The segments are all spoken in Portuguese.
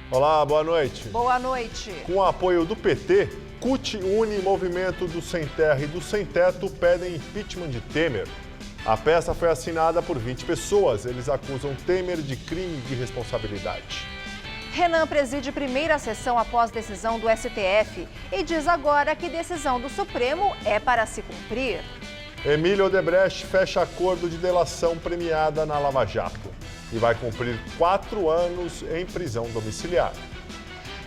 Olá, boa noite. Boa noite. Com o apoio do PT, CUT une movimento do Sem Terra e do Sem Teto pedem impeachment de Temer. A peça foi assinada por 20 pessoas. Eles acusam Temer de crime de responsabilidade. Renan preside primeira sessão após decisão do STF e diz agora que decisão do Supremo é para se cumprir. Emílio Odebrecht fecha acordo de delação premiada na Lava Jato e vai cumprir 4 anos em prisão domiciliar.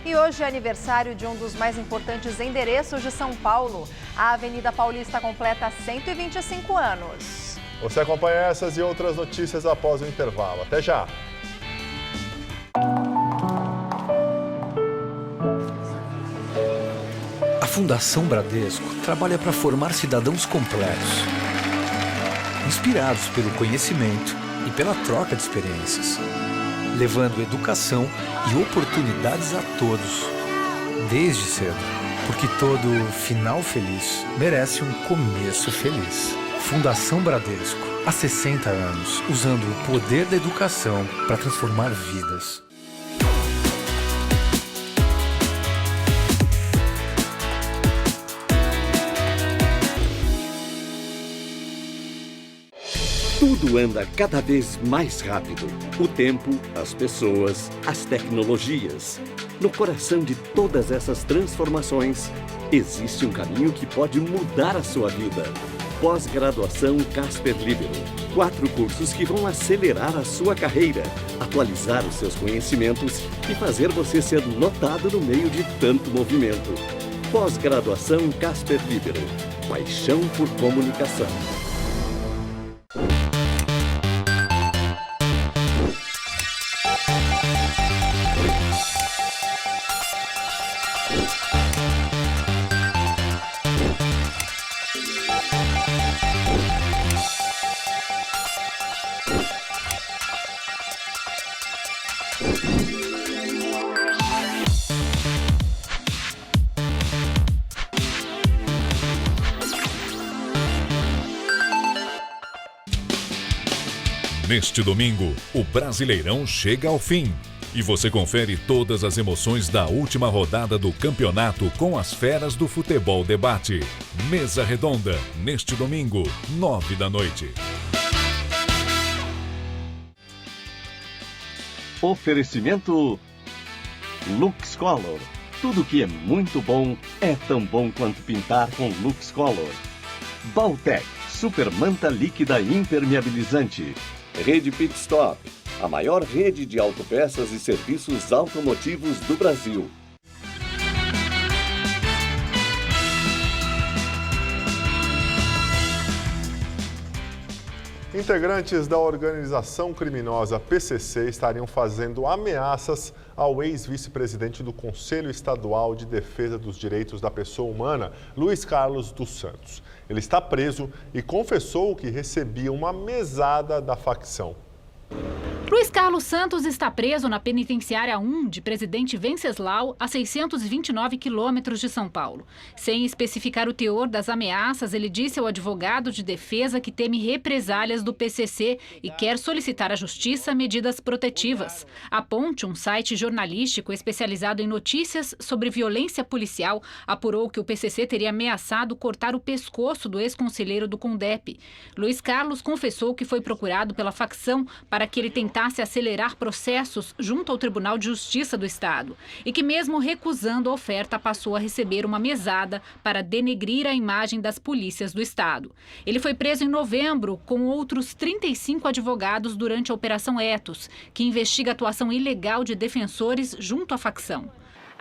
E hoje é aniversário de um dos mais importantes endereços de São Paulo. A Avenida Paulista completa 125 anos. Você acompanha essas e outras notícias após o intervalo. Até já! A Fundação Bradesco trabalha para formar cidadãos completos, inspirados pelo conhecimento e pela troca de experiências, levando educação e oportunidades a todos, desde cedo, porque todo final feliz merece um começo feliz. Fundação Bradesco, há 60 anos, usando o poder da educação para transformar vidas. Tudo anda cada vez mais rápido. O tempo, as pessoas, as tecnologias. No coração de todas essas transformações, existe um caminho que pode mudar a sua vida. Pós-graduação Casper Libero. 4 cursos que vão acelerar a sua carreira, atualizar os seus conhecimentos e fazer você ser notado no meio de tanto movimento. Pós-graduação Casper Libero. Paixão por comunicação. Neste domingo, o Brasileirão chega ao fim. E você confere todas as emoções da última rodada do campeonato com as feras do Futebol Debate. Mesa Redonda, neste domingo, 9 da noite. Oferecimento Lux Color. Tudo que é muito bom é tão bom quanto pintar com Lux Color. Baltec, super manta líquida impermeabilizante. Rede Pit Stop, a maior rede de autopeças e serviços automotivos do Brasil. Integrantes da organização criminosa PCC estariam fazendo ameaças ao ex-vice-presidente do Conselho Estadual de Defesa dos Direitos da Pessoa Humana, Luiz Carlos dos Santos. Ele está preso e confessou que recebia uma mesada da facção. Luiz Carlos Santos está preso na penitenciária 1 de Presidente Venceslau, a 629 quilômetros de São Paulo. Sem especificar o teor das ameaças, ele disse ao advogado de defesa que teme represálias do PCC e quer solicitar à Justiça medidas protetivas. A Ponte, um site jornalístico especializado em notícias sobre violência policial, apurou que o PCC teria ameaçado cortar o pescoço do ex-conselheiro do CONDEP. Luiz Carlos confessou que foi procurado pela facção para que ele tentasse acelerar processos junto ao Tribunal de Justiça do Estado e que, mesmo recusando a oferta, passou a receber uma mesada para denegrir a imagem das polícias do Estado. Ele foi preso em novembro com outros 35 advogados durante a Operação Etos, que investiga a atuação ilegal de defensores junto à facção.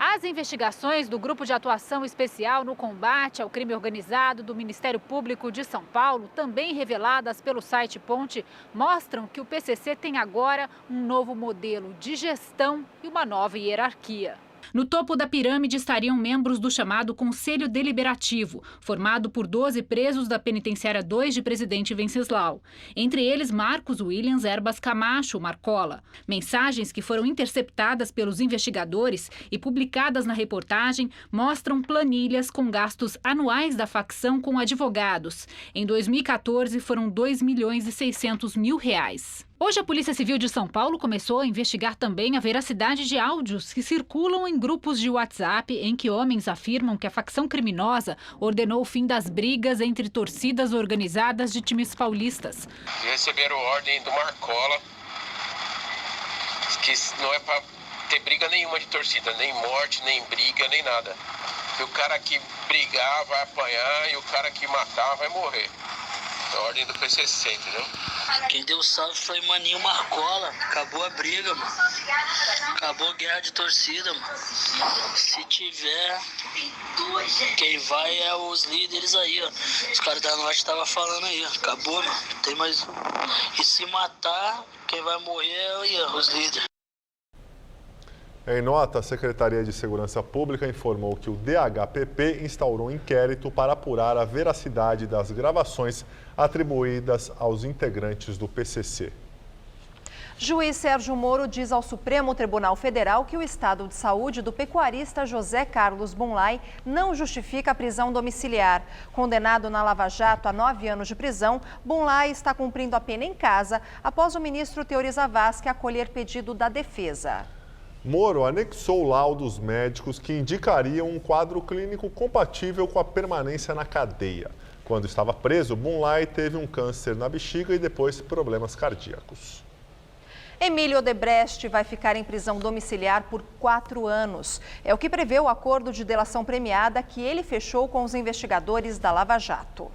As investigações do Grupo de Atuação Especial no Combate ao Crime Organizado do Ministério Público de São Paulo, também reveladas pelo site Ponte, mostram que o PCC tem agora um novo modelo de gestão e uma nova hierarquia. No topo da pirâmide estariam membros do chamado Conselho Deliberativo, formado por 12 presos da Penitenciária 2 de Presidente Venceslau. Entre eles, Marcos Williams Erbas Camacho, Marcola. Mensagens que foram interceptadas pelos investigadores e publicadas na reportagem mostram planilhas com gastos anuais da facção com advogados. Em 2014, foram R$ 2.600.000. Hoje, a Polícia Civil de São Paulo começou a investigar também a veracidade de áudios que circulam em grupos de WhatsApp em que homens afirmam que a facção criminosa ordenou o fim das brigas entre torcidas organizadas de times paulistas. Receberam ordem do Marcola, que não é para ter briga nenhuma de torcida, nem morte, nem briga, nem nada. E o cara que brigar vai apanhar e o cara que matar vai morrer. É a ordem do PCC, entendeu? Quem deu salve foi Maninho Marcola. Acabou a briga, mano. Acabou a guerra de torcida, mano. Se tiver, quem vai é os líderes aí, ó. Os caras da Norte estavam falando aí, ó. Acabou, mano. Não tem mais. E se matar, quem vai morrer é aí, ó, os líderes. Em nota, a Secretaria de Segurança Pública informou que o DHPP instaurou um inquérito para apurar a veracidade das gravações atribuídas aos integrantes do PCC. Juiz Sérgio Moro diz ao Supremo Tribunal Federal que o estado de saúde do pecuarista José Carlos Bunlai não justifica a prisão domiciliar. Condenado na Lava Jato a 9 anos de prisão, Bunlai está cumprindo a pena em casa após o ministro Teori Zavascki acolher pedido da defesa. Moro anexou laudos médicos que indicariam um quadro clínico compatível com a permanência na cadeia. Quando estava preso, Bunlai teve um câncer na bexiga e depois problemas cardíacos. Emílio Odebrecht vai ficar em prisão domiciliar por 4 anos. É o que prevê o acordo de delação premiada que ele fechou com os investigadores da Lava Jato.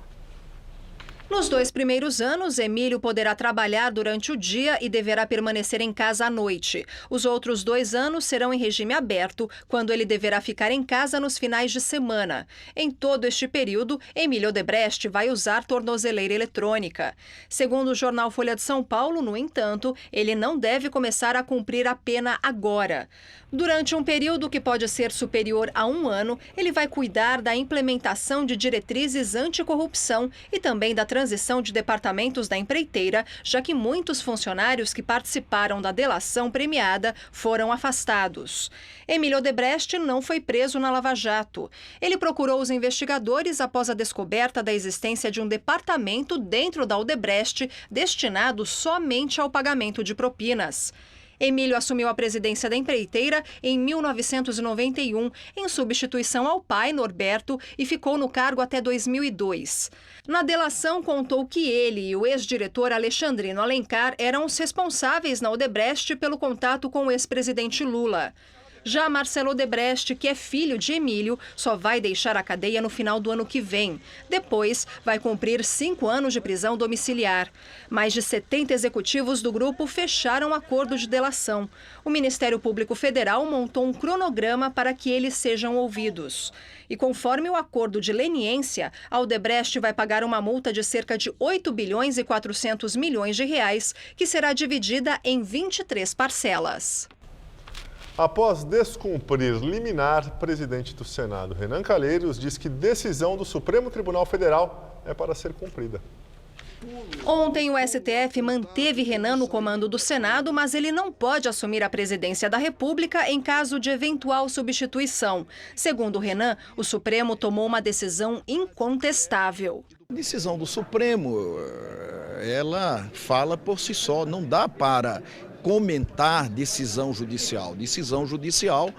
Nos 2 primeiros anos, Emílio poderá trabalhar durante o dia e deverá permanecer em casa à noite. Os outros 2 anos serão em regime aberto, quando ele deverá ficar em casa nos finais de semana. Em todo este período, Emílio Odebrecht vai usar tornozeleira eletrônica. Segundo o jornal Folha de São Paulo, no entanto, ele não deve começar a cumprir a pena agora. Durante um período que pode ser superior a 1 ano, ele vai cuidar da implementação de diretrizes anticorrupção e também da transição de departamentos da empreiteira, já que muitos funcionários que participaram da delação premiada foram afastados. Emílio Odebrecht não foi preso na Lava Jato. Ele procurou os investigadores após a descoberta da existência de um departamento dentro da Odebrecht destinado somente ao pagamento de propinas. Emílio assumiu a presidência da empreiteira em 1991, em substituição ao pai, Norberto, e ficou no cargo até 2002. Na delação, contou que ele e o ex-diretor Alexandrino Alencar eram os responsáveis na Odebrecht pelo contato com o ex-presidente Lula. Já Marcelo Odebrecht, que é filho de Emílio, só vai deixar a cadeia no final do ano que vem. Depois, vai cumprir 5 anos de prisão domiciliar. Mais de 70 executivos do grupo fecharam acordo de delação. O Ministério Público Federal montou um cronograma para que eles sejam ouvidos. E conforme o acordo de leniência, a Odebrecht vai pagar uma multa de cerca de 8 bilhões e 400 milhões de reais, que será dividida em 23 parcelas. Após descumprir liminar, o presidente do Senado, Renan Calheiros, diz que decisão do Supremo Tribunal Federal é para ser cumprida. Ontem, o STF manteve Renan no comando do Senado, mas ele não pode assumir a presidência da República em caso de eventual substituição. Segundo Renan, o Supremo tomou uma decisão incontestável. A decisão do Supremo, ela fala por si só, não dá para comentar decisão judicial. Decisão judicial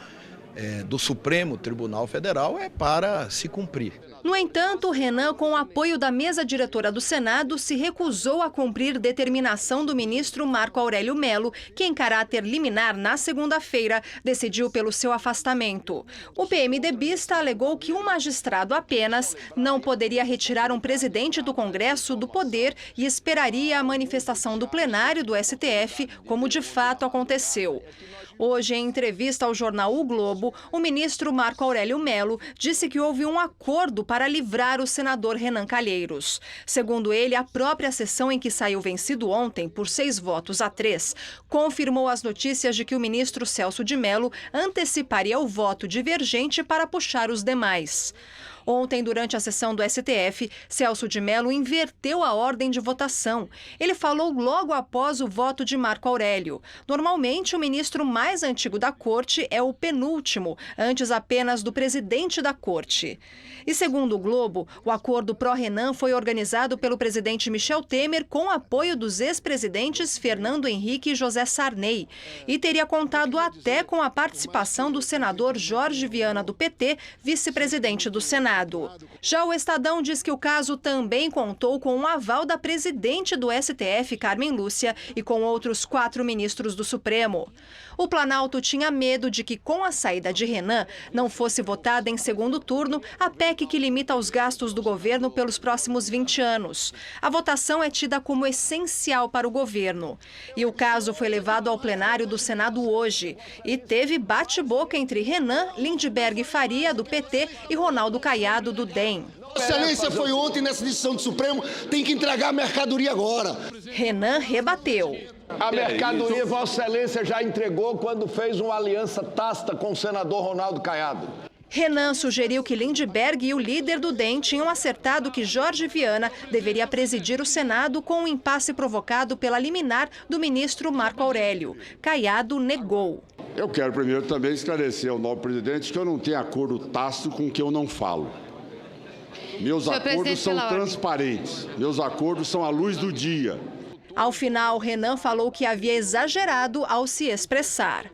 do Supremo Tribunal Federal é para se cumprir. No entanto, Renan, com o apoio da mesa diretora do Senado, se recusou a cumprir determinação do ministro Marco Aurélio Mello, que em caráter liminar na segunda-feira decidiu pelo seu afastamento. O PMDBista alegou que um magistrado apenas não poderia retirar um presidente do Congresso do poder e esperaria a manifestação do plenário do STF, como de fato aconteceu. Hoje, em entrevista ao jornal O Globo, o ministro Marco Aurélio Mello disse que houve um acordo para livrar o senador Renan Calheiros. Segundo ele, a própria sessão em que saiu vencido ontem, por 6 votos a 3, confirmou as notícias de que o ministro Celso de Mello anteciparia o voto divergente para puxar os demais. Ontem, durante a sessão do STF, Celso de Mello inverteu a ordem de votação. Ele falou logo após o voto de Marco Aurélio. Normalmente, o ministro mais antigo da Corte é o penúltimo, antes apenas do presidente da Corte. E segundo o Globo, o acordo pró-Renan foi organizado pelo presidente Michel Temer com apoio dos ex-presidentes Fernando Henrique e José Sarney. E teria contado até com a participação do senador Jorge Viana, do PT, vice-presidente do Senado. Já o Estadão diz que o caso também contou com o aval da presidente do STF, Carmen Lúcia, e com outros 4 ministros do Supremo. O Planalto tinha medo de que, com a saída de Renan, não fosse votada em segundo turno a PEC que limita os gastos do governo pelos próximos 20 anos. A votação é tida como essencial para o governo. E o caso foi levado ao plenário do Senado hoje. E teve bate-boca entre Renan, Lindbergh Faria, do PT, e Ronaldo Caiado, do DEM. Excelência foi ontem nessa decisão do Supremo, tem que entregar a mercadoria agora. Renan rebateu. A mercadoria Vossa Excelência já entregou quando fez uma aliança tácita com o senador Ronaldo Caiado. Renan sugeriu que Lindbergh e o líder do DEM tinham acertado que Jorge Viana deveria presidir o Senado com o impasse provocado pela liminar do ministro Marco Aurélio. Caiado negou. Eu quero primeiro também esclarecer ao novo presidente que eu não tenho acordo tácito com que eu não falo. Meus acordos são transparentes, meus acordos são à luz do dia. Ao final, Renan falou que havia exagerado ao se expressar.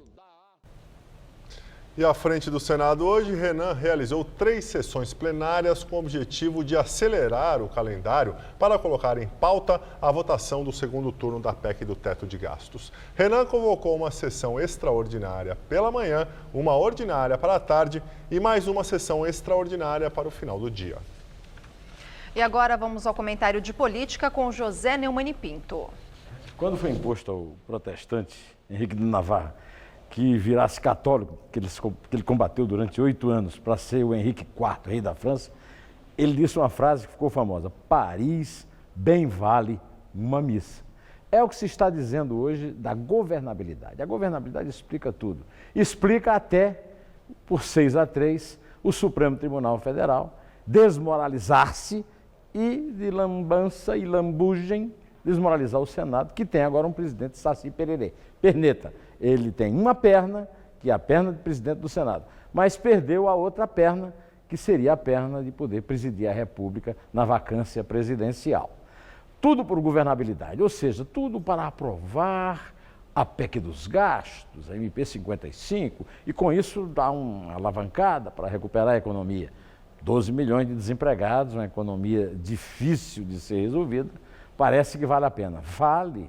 E à frente do Senado hoje, Renan realizou 3 sessões plenárias com o objetivo de acelerar o calendário para colocar em pauta a votação do segundo turno da PEC do teto de gastos. Renan convocou uma sessão extraordinária pela manhã, uma ordinária para a tarde e mais uma sessão extraordinária para o final do dia. E agora vamos ao comentário de política com José Neumann Pinto. Quando foi imposto ao protestante Henrique de Navarra que virasse católico, que ele combateu durante 8 anos para ser o Henrique IV, rei da França, ele disse uma frase que ficou famosa: Paris bem vale uma missa. É o que se está dizendo hoje da governabilidade. A governabilidade explica tudo. Explica até, por 6-3, o Supremo Tribunal Federal desmoralizar-se e, de lambança e lambugem, desmoralizar o Senado, que tem agora um presidente Saci Pererê, perneta. Ele tem uma perna, que é a perna de presidente do Senado, mas perdeu a outra perna, que seria a perna de poder presidir a República na vacância presidencial. Tudo por governabilidade, ou seja, tudo para aprovar a PEC dos gastos, a MP 55, e com isso dar uma alavancada para recuperar a economia. 12 milhões de desempregados, uma economia difícil de ser resolvida, parece que vale a pena. Vale?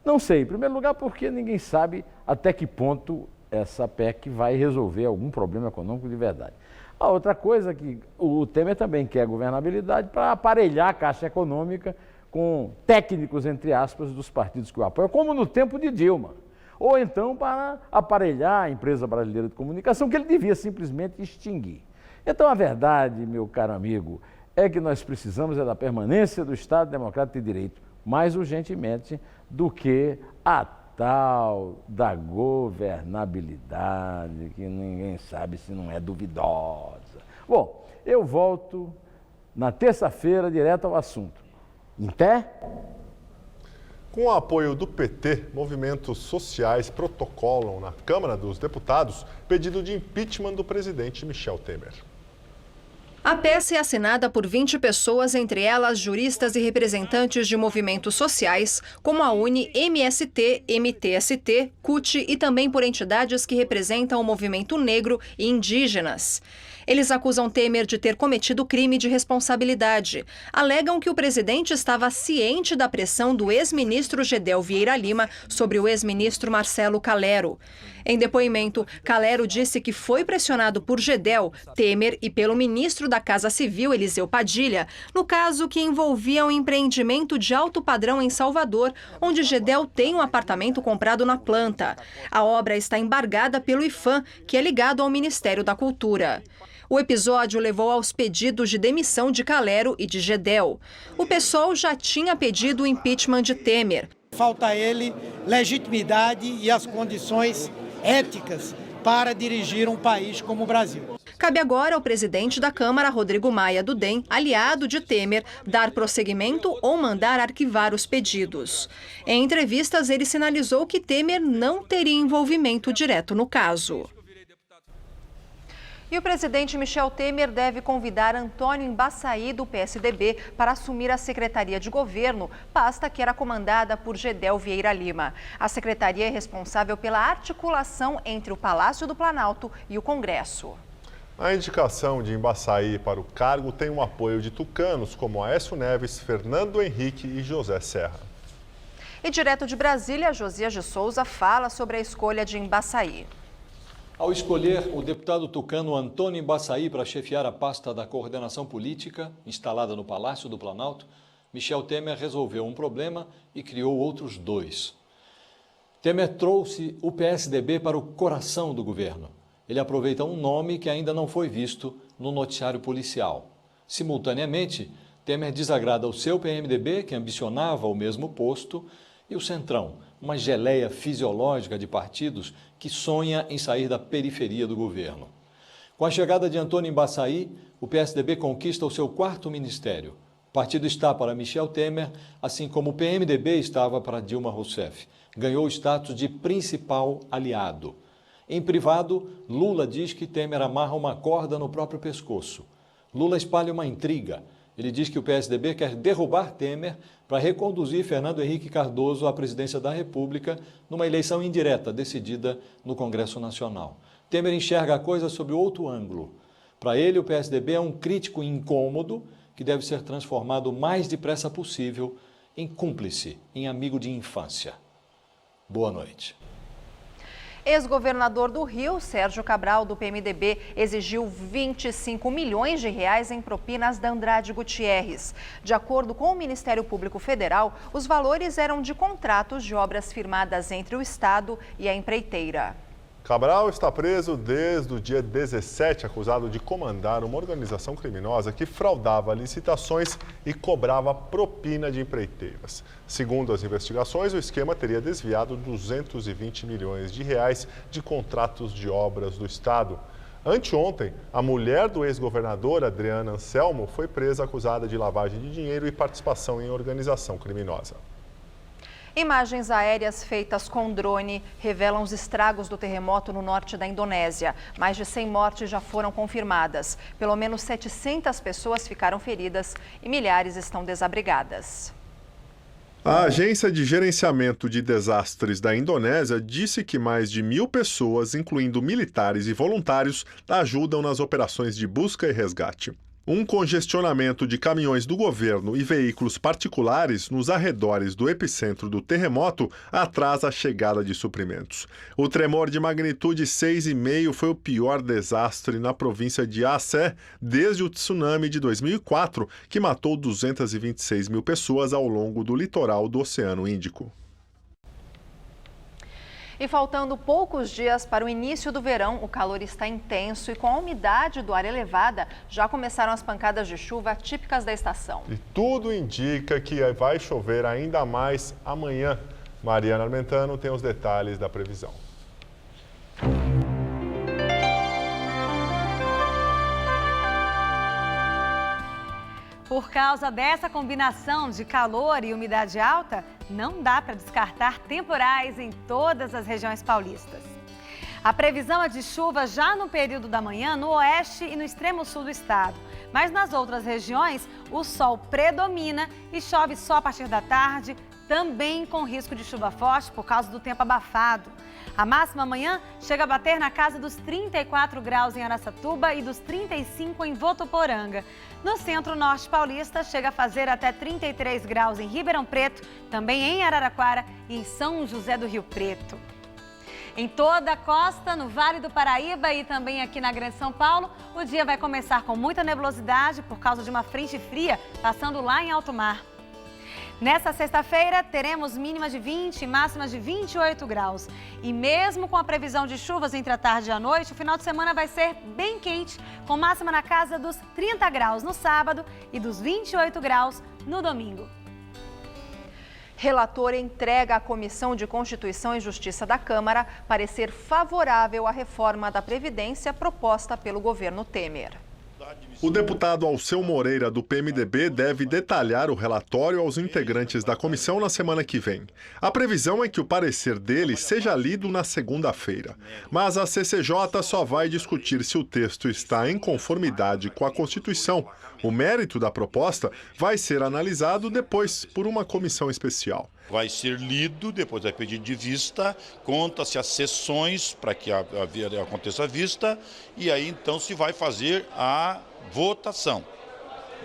Não sei, em primeiro lugar porque ninguém sabe até que ponto essa PEC vai resolver algum problema econômico de verdade. A outra coisa é que o Temer também quer governabilidade para aparelhar a Caixa Econômica com técnicos, entre aspas, dos partidos que o apoiam, como no tempo de Dilma. Ou então para aparelhar a empresa brasileira de comunicação, que ele devia simplesmente extinguir. Então, a verdade, meu caro amigo, é que nós precisamos da permanência do Estado Democrático de Direito, mais urgentemente do que a tal da governabilidade, que ninguém sabe se não é duvidosa. Bom, eu volto na terça-feira direto ao assunto. Em pé? Com o apoio do PT, movimentos sociais protocolam na Câmara dos Deputados pedido de impeachment do presidente Michel Temer. A peça é assinada por 20 pessoas, entre elas juristas e representantes de movimentos sociais, como a UNE, MST, MTST, CUT e também por entidades que representam o movimento negro e indígenas. Eles acusam Temer de ter cometido crime de responsabilidade. Alegam que o presidente estava ciente da pressão do ex-ministro Gedel Vieira Lima sobre o ex-ministro Marcelo Calero. Em depoimento, Calero disse que foi pressionado por Gedel, Temer e pelo ministro da Casa Civil, Eliseu Padilha, no caso que envolvia um empreendimento de alto padrão em Salvador, onde Gedel tem um apartamento comprado na planta. A obra está embargada pelo IFAM, que é ligado ao Ministério da Cultura. O episódio levou aos pedidos de demissão de Calero e de Gedel. O PSOL já tinha pedido o impeachment de Temer. Falta a ele legitimidade e as condições éticas para dirigir um país como o Brasil. Cabe agora ao presidente da Câmara, Rodrigo Maia, do DEM, aliado de Temer, dar prosseguimento ou mandar arquivar os pedidos. Em entrevistas, ele sinalizou que Temer não teria envolvimento direto no caso. E o presidente Michel Temer deve convidar Antônio Embaçaí, do PSDB, para assumir a Secretaria de Governo, pasta que era comandada por Gedel Vieira Lima. A secretaria é responsável pela articulação entre o Palácio do Planalto e o Congresso. A indicação de Embaçaí para o cargo tem o apoio de tucanos como Aécio Neves, Fernando Henrique e José Serra. E direto de Brasília, Josias de Souza fala sobre a escolha de Embaçaí. Ao escolher o deputado tucano Antônio Embaçaí para chefiar a pasta da coordenação política, instalada no Palácio do Planalto, Michel Temer resolveu um problema e criou outros dois. Temer trouxe o PSDB para o coração do governo. Ele aproveita um nome que ainda não foi visto no noticiário policial. Simultaneamente, Temer desagrada o seu PMDB, que ambicionava o mesmo posto, e o Centrão, uma geleia fisiológica de partidos que sonha em sair da periferia do governo. Com a chegada de Antônio Embaçaí, o PSDB conquista o seu 4º ministério. O partido está para Michel Temer, assim como o PMDB estava para Dilma Rousseff. Ganhou o status de principal aliado. Em privado, Lula diz que Temer amarra uma corda no próprio pescoço. Lula espalha uma intriga. Ele diz que o PSDB quer derrubar Temer para reconduzir Fernando Henrique Cardoso à presidência da República numa eleição indireta decidida no Congresso Nacional. Temer enxerga a coisa sob outro ângulo. Para ele, o PSDB é um crítico incômodo que deve ser transformado o mais depressa possível em cúmplice, em amigo de infância. Boa noite. Ex-governador do Rio, Sérgio Cabral, do PMDB, exigiu 25 milhões de reais em propinas da Andrade Gutierrez. De acordo com o Ministério Público Federal, os valores eram de contratos de obras firmadas entre o Estado e a empreiteira. Cabral está preso desde o dia 17, acusado de comandar uma organização criminosa que fraudava licitações e cobrava propina de empreiteiras. Segundo as investigações, o esquema teria desviado 220 milhões de reais de contratos de obras do Estado. Anteontem, a mulher do ex-governador, Adriana Anselmo, foi presa acusada de lavagem de dinheiro e participação em organização criminosa. Imagens aéreas feitas com drone revelam os estragos do terremoto no norte da Indonésia. Mais de 100 mortes já foram confirmadas. Pelo menos 700 pessoas ficaram feridas e milhares estão desabrigadas. A Agência de Gerenciamento de Desastres da Indonésia disse que mais de 1.000 pessoas, incluindo militares e voluntários, ajudam nas operações de busca e resgate. Um congestionamento de caminhões do governo e veículos particulares nos arredores do epicentro do terremoto atrasa a chegada de suprimentos. O tremor de magnitude 6,5 foi o pior desastre na província de Aceh desde o tsunami de 2004, que matou 226 mil pessoas ao longo do litoral do Oceano Índico. E faltando poucos dias para o início do verão, o calor está intenso e com a umidade do ar elevada, já começaram as pancadas de chuva típicas da estação. E tudo indica que vai chover ainda mais amanhã. Mariana Armentano tem os detalhes da previsão. Por causa dessa combinação de calor e umidade alta, não dá para descartar temporais em todas as regiões paulistas. A previsão é de chuva já no período da manhã no oeste e no extremo sul do estado. Mas nas outras regiões, o sol predomina e chove só a partir da tarde, também com risco de chuva forte por causa do tempo abafado. A máxima amanhã chega a bater na casa dos 34 graus em Araçatuba e dos 35 em Votuporanga. No centro-norte paulista, chega a fazer até 33 graus em Ribeirão Preto, também em Araraquara e em São José do Rio Preto. Em toda a costa, no Vale do Paraíba e também aqui na Grande São Paulo, o dia vai começar com muita nebulosidade por causa de uma frente fria passando lá em alto mar. Nessa sexta-feira, teremos mínimas de 20 e máximas de 28 graus. E mesmo com a previsão de chuvas entre a tarde e a noite, o final de semana vai ser bem quente, com máxima na casa dos 30 graus no sábado e dos 28 graus no domingo. Relator entrega à Comissão de Constituição e Justiça da Câmara parecer favorável à reforma da Previdência proposta pelo governo Temer. O deputado Alceu Moreira, do PMDB, deve detalhar o relatório aos integrantes da comissão na semana que vem. A previsão é que o parecer dele seja lido na segunda-feira. Mas a CCJ só vai discutir se o texto está em conformidade com a Constituição. O mérito da proposta vai ser analisado depois por uma comissão especial. Vai ser lido, depois vai pedir de vista, conta-se as sessões para que aconteça a vista e aí então se vai fazer a votação.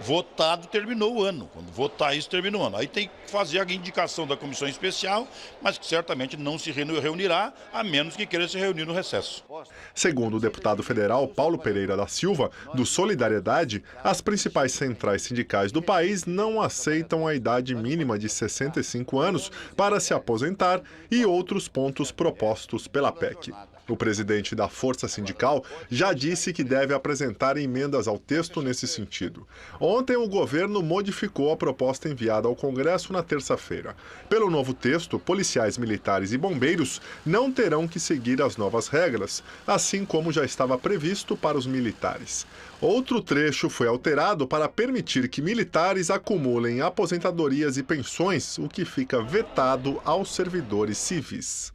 Votado, terminou o ano. Quando votar isso, terminou o ano. Aí tem que fazer a indicação da comissão especial, mas que certamente não se reunirá, a menos que queira se reunir no recesso. Segundo o deputado federal Paulo Pereira da Silva, do Solidariedade, as principais centrais sindicais do país não aceitam a idade mínima de 65 anos para se aposentar e outros pontos propostos pela PEC. O presidente da Força Sindical já disse que deve apresentar emendas ao texto nesse sentido. Ontem, o governo modificou a proposta enviada ao Congresso na terça-feira. Pelo novo texto, policiais militares e bombeiros não terão que seguir as novas regras, assim como já estava previsto para os militares. Outro trecho foi alterado para permitir que militares acumulem aposentadorias e pensões, o que fica vetado aos servidores civis.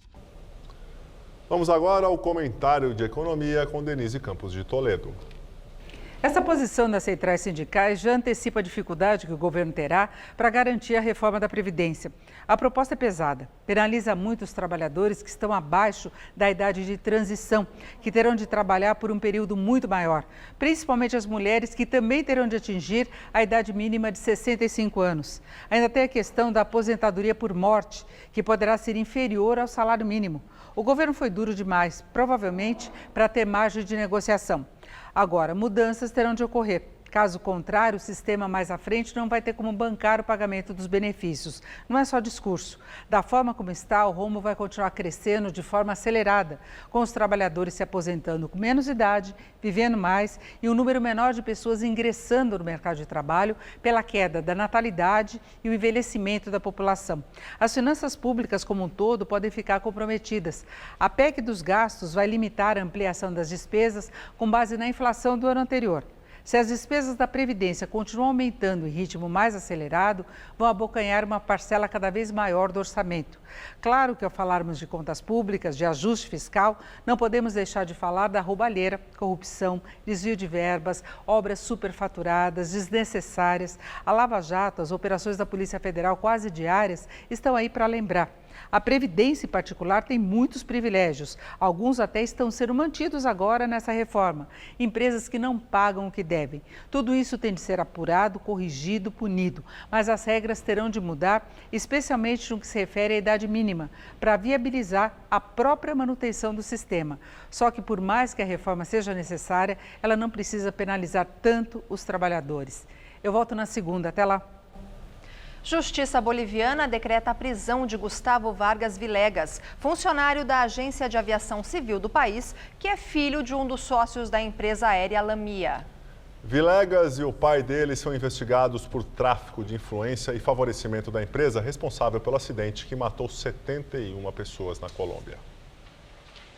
Vamos agora ao comentário de economia com Denise Campos de Toledo. Essa posição das centrais sindicais já antecipa a dificuldade que o governo terá para garantir a reforma da Previdência. A proposta é pesada, penaliza muito os trabalhadores que estão abaixo da idade de transição, que terão de trabalhar por um período muito maior, principalmente as mulheres que também terão de atingir a idade mínima de 65 anos. Ainda tem a questão da aposentadoria por morte, que poderá ser inferior ao salário mínimo. O governo foi duro demais, provavelmente para ter margem de negociação. Agora, mudanças terão de ocorrer. Caso contrário, o sistema mais à frente não vai ter como bancar o pagamento dos benefícios. Não é só discurso. Da forma como está, o rombo vai continuar crescendo de forma acelerada, com os trabalhadores se aposentando com menos idade, vivendo mais e um número menor de pessoas ingressando no mercado de trabalho pela queda da natalidade e o envelhecimento da população. As finanças públicas como um todo podem ficar comprometidas. A PEC dos gastos vai limitar a ampliação das despesas com base na inflação do ano anterior. Se as despesas da Previdência continuam aumentando em ritmo mais acelerado, vão abocanhar uma parcela cada vez maior do orçamento. Claro que ao falarmos de contas públicas, de ajuste fiscal, não podemos deixar de falar da roubalheira, corrupção, desvio de verbas, obras superfaturadas, desnecessárias. A Lava Jato, as operações da Polícia Federal quase diárias, estão aí para lembrar. A Previdência, em particular, tem muitos privilégios. Alguns até estão sendo mantidos agora nessa reforma. Empresas que não pagam o que devem. Tudo isso tem de ser apurado, corrigido, punido. Mas as regras terão de mudar, especialmente no que se refere à idade mínima, para viabilizar a própria manutenção do sistema. Só que, por mais que a reforma seja necessária, ela não precisa penalizar tanto os trabalhadores. Eu volto na segunda. Até lá. Justiça boliviana decreta a prisão de Gustavo Vargas Villegas, funcionário da Agência de Aviação Civil do país, que é filho de um dos sócios da empresa aérea Lamia. Villegas e o pai dele são investigados por tráfico de influência e favorecimento da empresa responsável pelo acidente que matou 71 pessoas na Colômbia.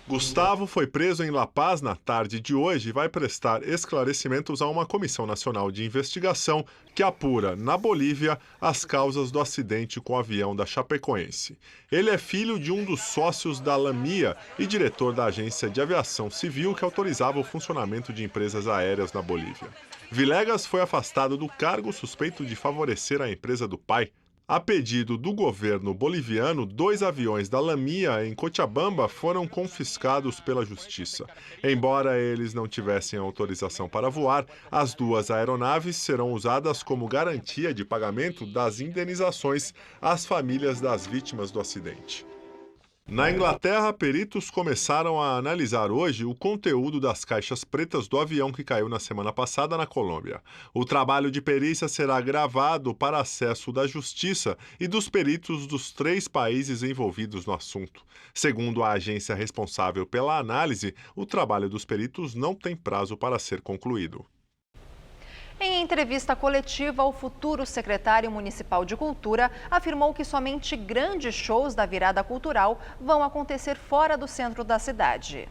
Gustavo foi preso em La Paz na tarde de hoje e vai prestar esclarecimentos a uma comissão nacional de investigação que apura, na Bolívia, as causas do acidente com o avião da Chapecoense. Ele é filho de um dos sócios da Lamia e diretor da Agência de Aviação Civil que autorizava o funcionamento de empresas aéreas na Bolívia. Villegas foi afastado do cargo suspeito de favorecer a empresa do pai. A pedido do governo boliviano, 2 aviões da Lamia em Cochabamba foram confiscados pela justiça. Embora eles não tivessem autorização para voar, as 2 aeronaves serão usadas como garantia de pagamento das indenizações às famílias das vítimas do acidente. Na Inglaterra, peritos começaram a analisar hoje o conteúdo das caixas pretas do avião que caiu na semana passada na Colômbia. O trabalho de perícia será gravado para acesso da Justiça e dos peritos dos 3 países envolvidos no assunto. Segundo a agência responsável pela análise, o trabalho dos peritos não tem prazo para ser concluído. Em entrevista coletiva, o futuro secretário municipal de Cultura afirmou que somente grandes shows da virada cultural vão acontecer fora do centro da cidade.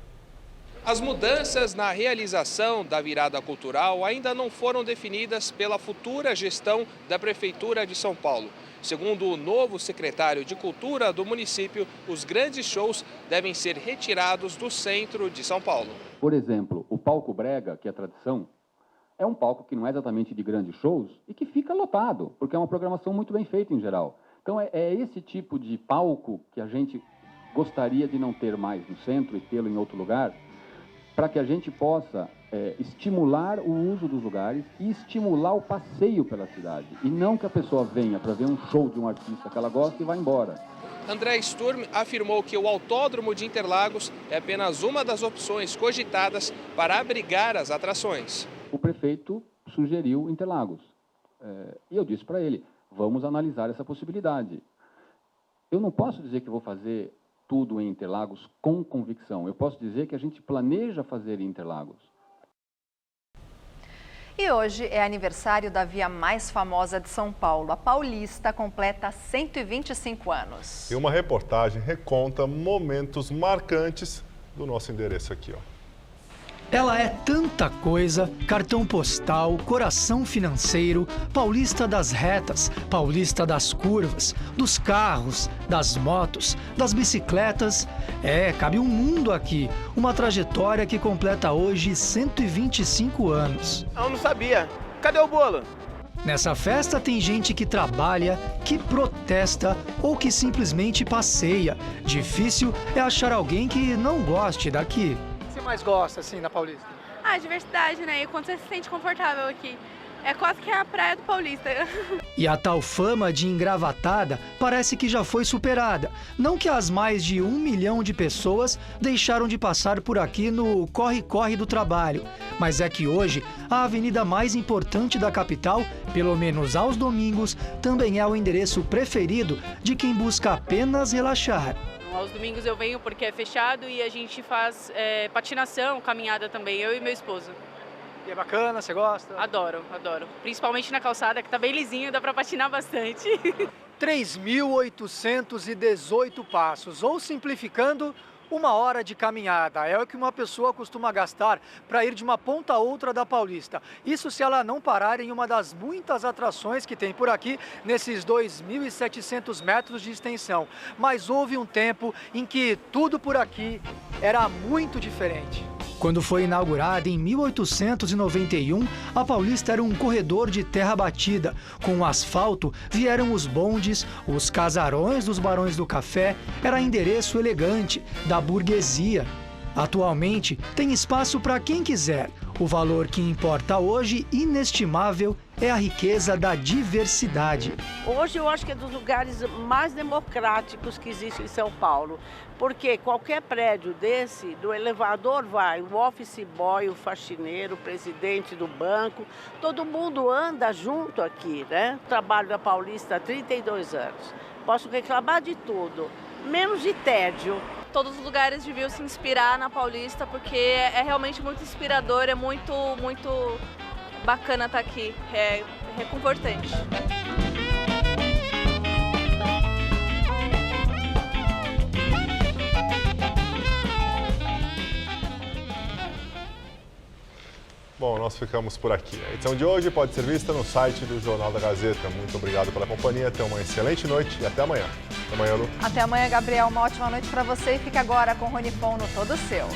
As mudanças na realização da virada cultural ainda não foram definidas pela futura gestão da Prefeitura de São Paulo. Segundo o novo secretário de Cultura do município, os grandes shows devem ser retirados do centro de São Paulo. Por exemplo, o palco brega, que é a tradição, é um palco que não é exatamente de grandes shows e que fica lotado, porque é uma programação muito bem feita em geral. Então é esse tipo de palco que a gente gostaria de não ter mais no centro e tê-lo em outro lugar, para que a gente possa estimular o uso dos lugares e estimular o passeio pela cidade. E não que a pessoa venha para ver um show de um artista que ela gosta e vá embora. André Sturm afirmou que o Autódromo de Interlagos é apenas uma das opções cogitadas para abrigar as atrações. O prefeito sugeriu Interlagos. E eu disse para ele, vamos analisar essa possibilidade. Eu não posso dizer que vou fazer tudo em Interlagos com convicção. Eu posso dizer que a gente planeja fazer em Interlagos. E hoje é aniversário da via mais famosa de São Paulo. A Paulista completa 125 anos. E uma reportagem reconta momentos marcantes do nosso endereço aqui, ó. Ela é tanta coisa: cartão postal, coração financeiro, paulista das retas, paulista das curvas, dos carros, das motos, das bicicletas. Cabe um mundo aqui. Uma trajetória que completa hoje 125 anos. Eu não sabia. Cadê o bolo? Nessa festa tem gente que trabalha, que protesta ou que simplesmente passeia. Difícil é achar alguém que não goste daqui. O que você mais gosta, assim, da Paulista? A diversidade, né? E quando você se sente confortável aqui. É quase que a praia do Paulista. E a tal fama de engravatada parece que já foi superada. Não que as mais de 1 milhão de pessoas deixaram de passar por aqui no corre-corre do trabalho. Mas é que hoje, a avenida mais importante da capital, pelo menos aos domingos, também é o endereço preferido de quem busca apenas relaxar. Aos domingos eu venho porque é fechado e a gente faz patinação, caminhada também, eu e meu esposo. E é bacana, você gosta? Adoro, adoro. Principalmente na calçada, que tá bem lisinho, dá pra patinar bastante. 3.818 passos, ou simplificando, 1 hora de caminhada. É o que uma pessoa costuma gastar para ir de uma ponta a outra da Paulista. Isso se ela não parar em uma das muitas atrações que tem por aqui, nesses 2.700 metros de extensão. Mas houve um tempo em que tudo por aqui era muito diferente. Quando foi inaugurada em 1891, a Paulista era um corredor de terra batida. Com o asfalto vieram os bondes, os casarões dos barões do café. Era endereço elegante da burguesia. Atualmente tem espaço para quem quiser. O valor que importa hoje, inestimável, é a riqueza da diversidade. Hoje eu acho que é dos lugares mais democráticos que existe em São Paulo, porque qualquer prédio desse, do elevador vai o office boy, o faxineiro, o presidente do banco, todo mundo anda junto aqui, né? Trabalho da Paulista há 32 anos. Posso reclamar de tudo, menos de tédio. Todos os lugares deviam se inspirar na Paulista, porque é realmente muito inspirador, é muito bacana estar aqui, é reconfortante. Bom, nós ficamos por aqui. A edição de hoje pode ser vista no site do Jornal da Gazeta. Muito obrigado pela companhia, tenha uma excelente noite e até amanhã. Até amanhã, Lu. Até amanhã, Gabriel. Uma ótima noite para você e fica agora com o Rony Fon no Todo Seu.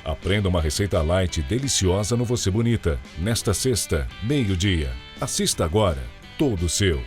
Aprenda uma receita light deliciosa no Você Bonita. Nesta sexta, meio-dia. Assista agora, Todo Seu.